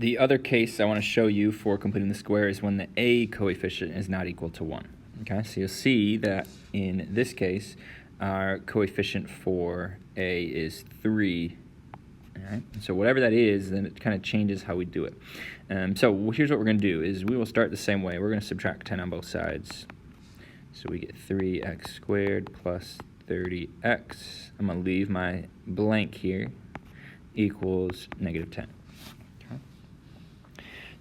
The other case I want to show you for completing the square is when the a coefficient is not equal to 1. Okay, so you'll see that in this case, our coefficient for a is 3. All right, so whatever that is, then it kind of changes how we do it. So here's what we're going to do is we will start the same way. We're going to subtract 10 on both sides. So we get 3x squared plus 30x. I'm going to leave my blank here, equals negative 10.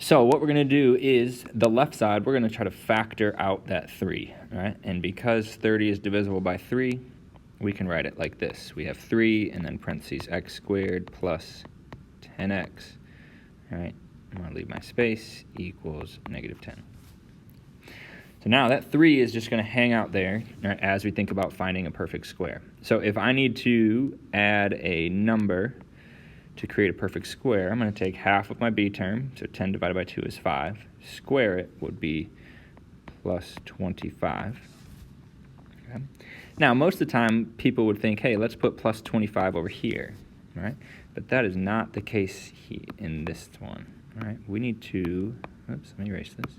So what we're going to do is the left side, we're going to try to factor out that 3, right? And because 30 is divisible by 3, we can write it like this. We have 3 and then parentheses x squared plus 10x, all right? I'm going to leave my space, equals negative 10. So now that 3 is just going to hang out there, right, as we think about finding a perfect square. So if I need to add a number to create a perfect square, I'm going to take half of my b term, so 10 divided by 2 is 5. Square it would be plus 25. Okay. Now, most of the time, people would think, hey, let's put plus 25 over here, right? But that is not the case in this one, right? We need to, oops, let me erase this.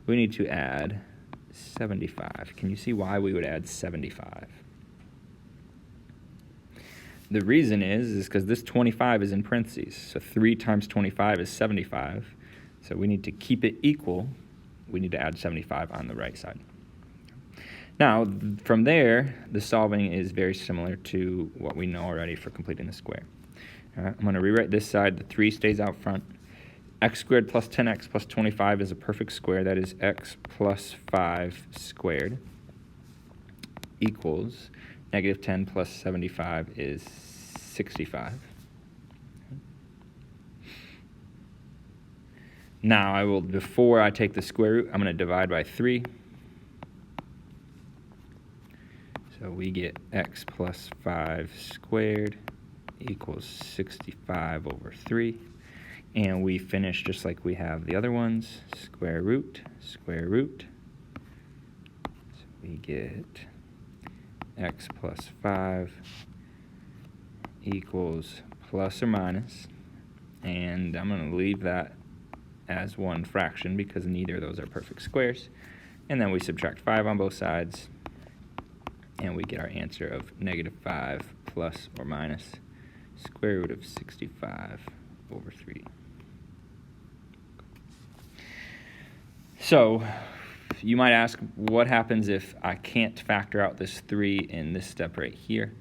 We need to add 75. Can you see why we would add 75? The reason is because this 25 is in parentheses. So 3 times 25 is 75. So we need to keep it equal. We need to add 75 on the right side. Now, from there, the solving is very similar to what we know already for completing the square. All right, I'm going to rewrite this side. The 3 stays out front. X squared plus 10x plus 25 is a perfect square. That is x plus 5 squared equals negative 10 plus 75 is 65. Now before I take the square root, I'm going to divide by 3. So we get x plus 5 squared equals 65 over 3. And we finish just like we have the other ones, square root, square root. So we get x plus 5 equals plus or minus, and I'm going to leave that as one fraction because neither of those are perfect squares. And then we subtract 5 on both sides, and we get our answer of negative 5 plus or minus square root of 65 over 3. So you might ask, what happens if I can't factor out this 3 in this step right here?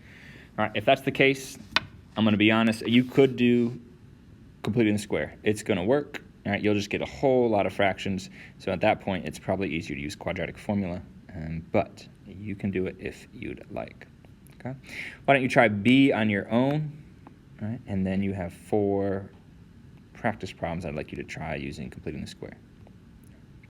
All right, if that's the case, I'm going to be honest, you could do completing the square. It's going to work. All right, you'll just get a whole lot of fractions. So at that point, it's probably easier to use quadratic formula, but you can do it if you'd like. Okay? Why don't you try B on your own, all right? And then you have 4 practice problems I'd like you to try using completing the square.